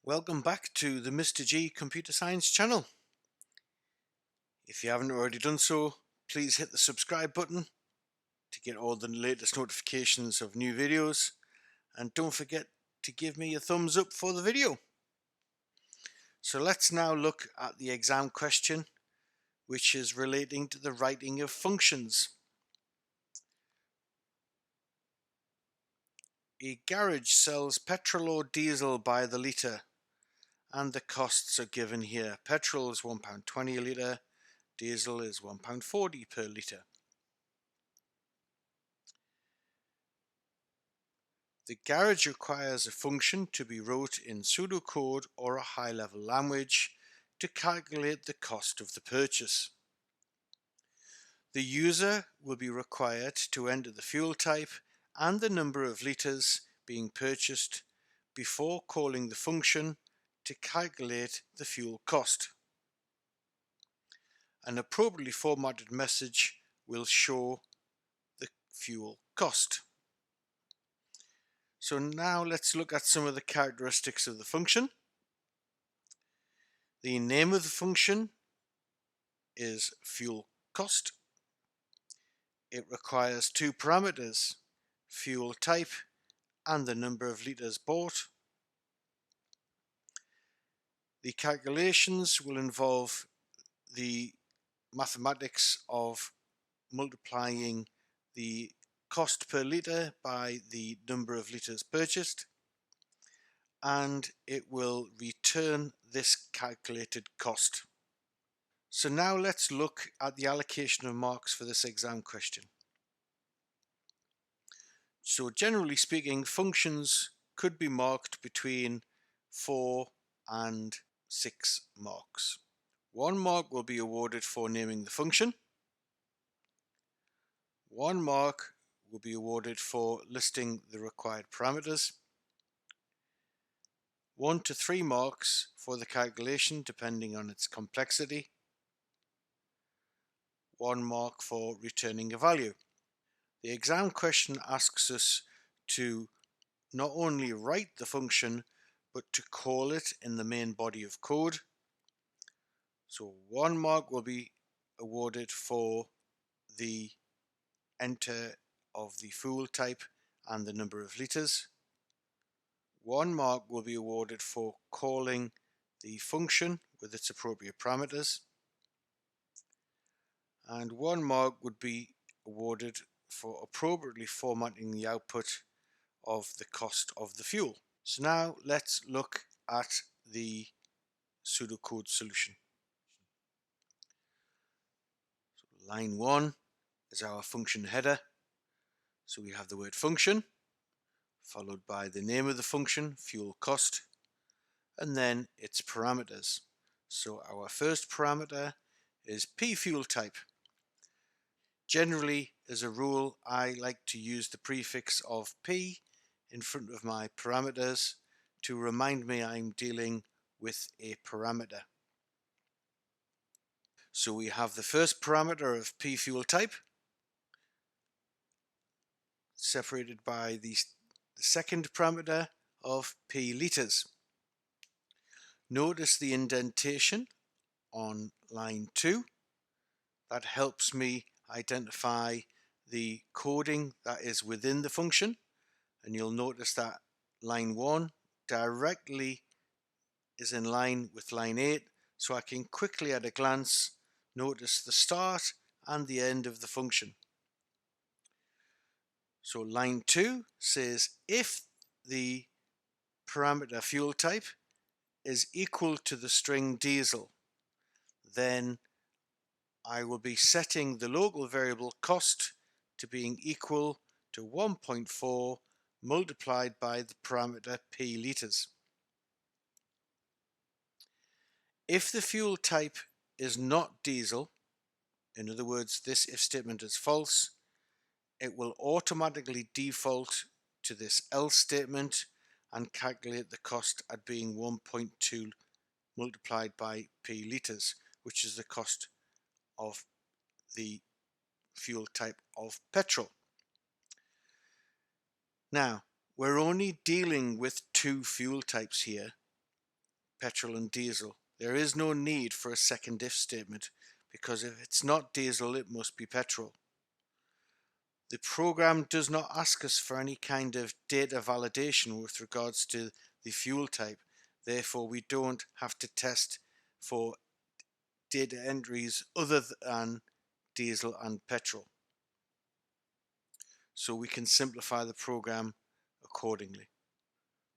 Welcome back to the Mr. G Computer Science channel. If you haven't already done so, please hit the subscribe button to get all the latest notifications of new videos, and don't forget to give me a thumbs up for the video. So let's now look at the exam question, which is relating to the writing of functions. A garage sells petrol or diesel by the litre, and the costs are given here. Petrol is £1.20 a litre, diesel is £1.40 per litre. The garage requires a function to be wrote in pseudocode or a high-level language to calculate the cost of the purchase. The user will be required to enter the fuel type and the number of litres being purchased before calling the function to calculate the fuel cost. An appropriately formatted message will show the fuel cost. So now let's look at some of the characteristics of the function. The name of the function is fuel cost. It requires two parameters, fuel type and the number of litres bought. The calculations will involve the mathematics of multiplying the cost per litre by the number of litres purchased, and it will return this calculated cost. So now let's look at the allocation of marks for this exam question. So generally speaking, functions could be marked between 4 and 6 marks. 1 mark will be awarded for naming the function. 1 mark will be awarded for listing the required parameters. 1 to 3 marks for the calculation depending on its complexity. 1 mark for returning a value. The exam question asks us to not only write the function but to call it in the main body of code. So 1 mark will be awarded for the enter of the fuel type and the number of litres. 1 mark will be awarded for calling the function with its appropriate parameters, and 1 mark would be awarded for appropriately formatting the output of the cost of the fuel. So now let's look at the pseudocode solution. So line 1 is our function header. So we have the word function, followed by the name of the function, fuel cost, and then its parameters. So our first parameter is P fuel type. Generally, as a rule, I like to use the prefix of P in front of my parameters to remind me I'm dealing with a parameter. So we have the first parameter of P fuel type separated by the second parameter of P litres. Notice the indentation on line 2. That helps me identify the coding that is within the function, and you'll notice that line 1 directly is in line with line 8, so I can quickly at a glance notice the start and the end of the function. So line 2 says if the parameter fuel type is equal to the string diesel, then I will be setting the local variable cost to being equal to 1.4 multiplied by the parameter P litres. If the fuel type is not diesel, in other words, this if statement is false, it will automatically default to this else statement and calculate the cost at being 1.2 multiplied by P litres, which is the cost of the fuel type of petrol. Now, we're only dealing with 2 fuel types here, petrol and diesel. There is no need for a second if statement, because if it's not diesel, it must be petrol. The program does not ask us for any kind of data validation with regards to the fuel type. Therefore, we don't have to test for data entries other than diesel and petrol. So we can simplify the program accordingly.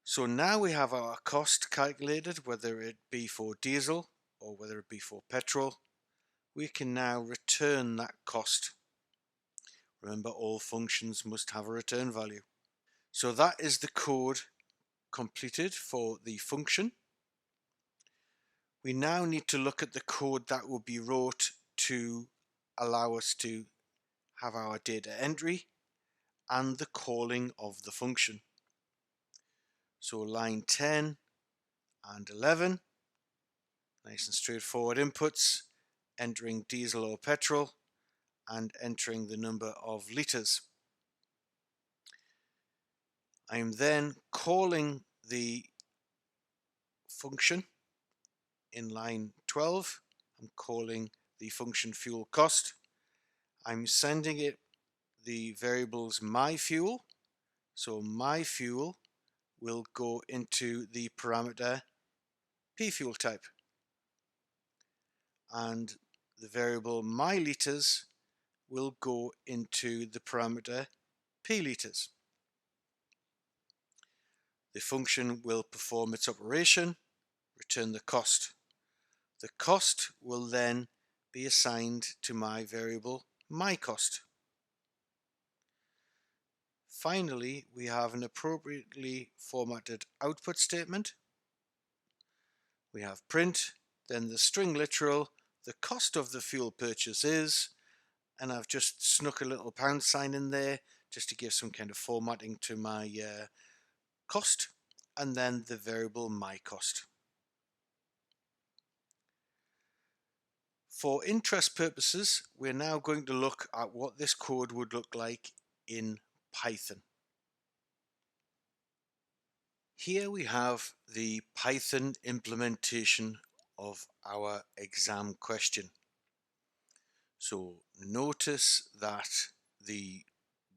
So now we have our cost calculated, whether it be for diesel or whether it be for petrol. We can now return that cost. Remember, all functions must have a return value. So that is the code completed for the function. We now need to look at the code that will be wrote to allow us to have our data entry and the calling of the function. So line 10 and 11, nice and straightforward inputs, entering diesel or petrol and entering the number of litres. I am then calling the function in line 12. I'm calling the function fuel cost. I'm sending it the variables my fuel. So my fuel will go into the parameter p fuel type, and the variable my liters will go into the parameter p liters. The function will perform its operation, return the cost. The cost will then be assigned to my variable my cost. Finally, we have an appropriately formatted output statement. We have print, then the string literal, the cost of the fuel purchase is, and I've just snuck a little pound sign in there just to give some kind of formatting to my cost, and then the variable my cost. For interest purposes, we're now going to look at what this code would look like in Python. Here we have the Python implementation of our exam question. So notice that the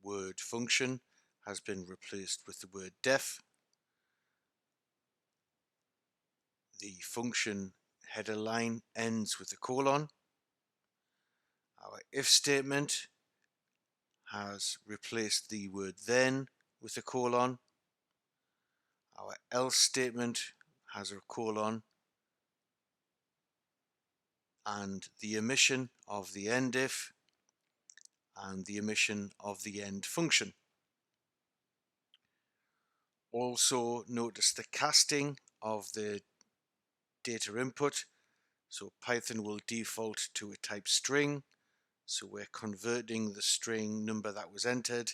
word function has been replaced with the word def. The function header line ends with a colon. Our if statement has replaced the word then with a colon. Our else statement has a colon, and the omission of the end if and the omission of the end function. Also notice the casting of the data input. So Python will default to a type string. So we're converting the string number that was entered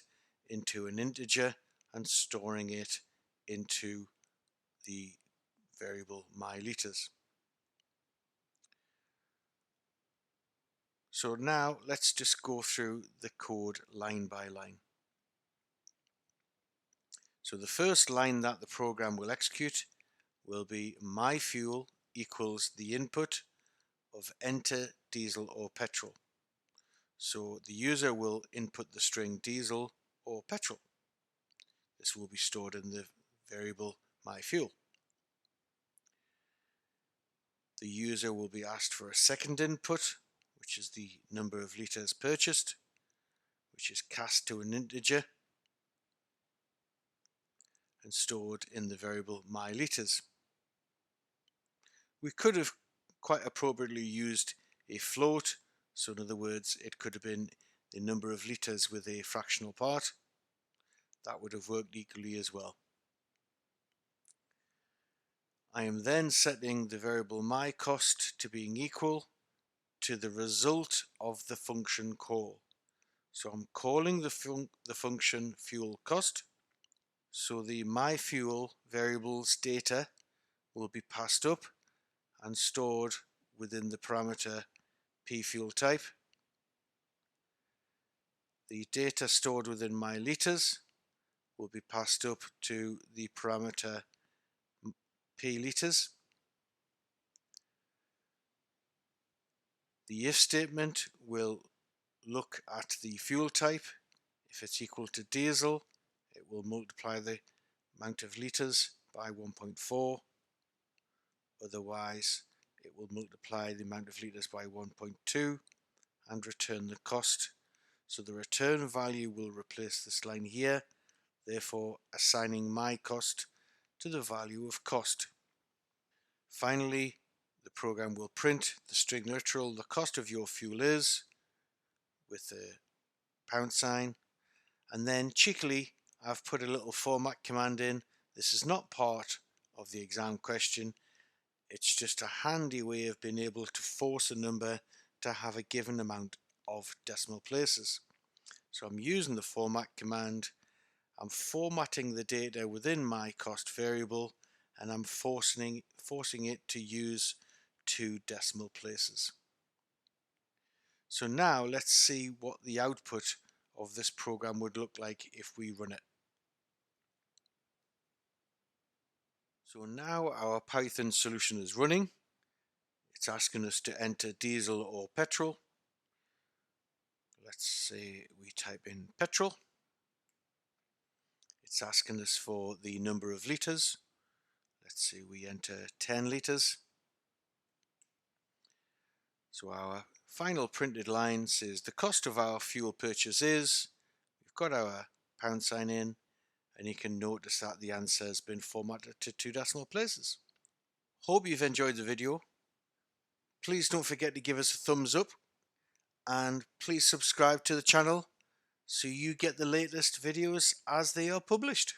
into an integer and storing it into the variable my liters. So now let's just go through the code line by line. So the first line that the program will execute will be my fuel equals the input of enter diesel or petrol. So the user will input the string diesel or petrol. This will be stored in the variable my fuel. The user will be asked for a second input, which is the number of liters purchased, which is cast to an integer and stored in the variable my liters. We could have quite appropriately used a float, so in other words it could have been the number of liters with a fractional part. That would have worked equally as well. I am then setting the variable my cost to being equal to the result of the function call. So I'm calling the function fuel cost. So the my fuel variable's data will be passed up and stored within the parameter p fuel type. The data stored within my liters will be passed up to the parameter p liters. The if statement will look at the fuel type. If it's equal to diesel, it will multiply the amount of litres by 1.4. Otherwise, it will multiply the amount of litres by 1.2 and return the cost. So the return value will replace this line here, therefore assigning my cost to the value of cost. Finally, the program will print the string literal the cost of your fuel is with the pound sign, and then cheekily I've put a little format command in. This is not part of the exam question. It's just a handy way of being able to force a number to have a given amount of decimal places. So I'm using the format command. I'm formatting the data within my cost variable, and I'm forcing it to use 2 decimal places. So now let's see what the output of this program would look like if we run it. So now our Python solution is running. It's asking us to enter diesel or petrol. Let's say we type in petrol. It's asking us for the number of litres. Let's say we enter 10 litres. So our final printed line says the cost of our fuel purchase is. We've got our pound sign in, and you can notice that the answer has been formatted to 2 decimal places. Hope you've enjoyed the video. Please don't forget to give us a thumbs up, and please subscribe to the channel so you get the latest videos as they are published.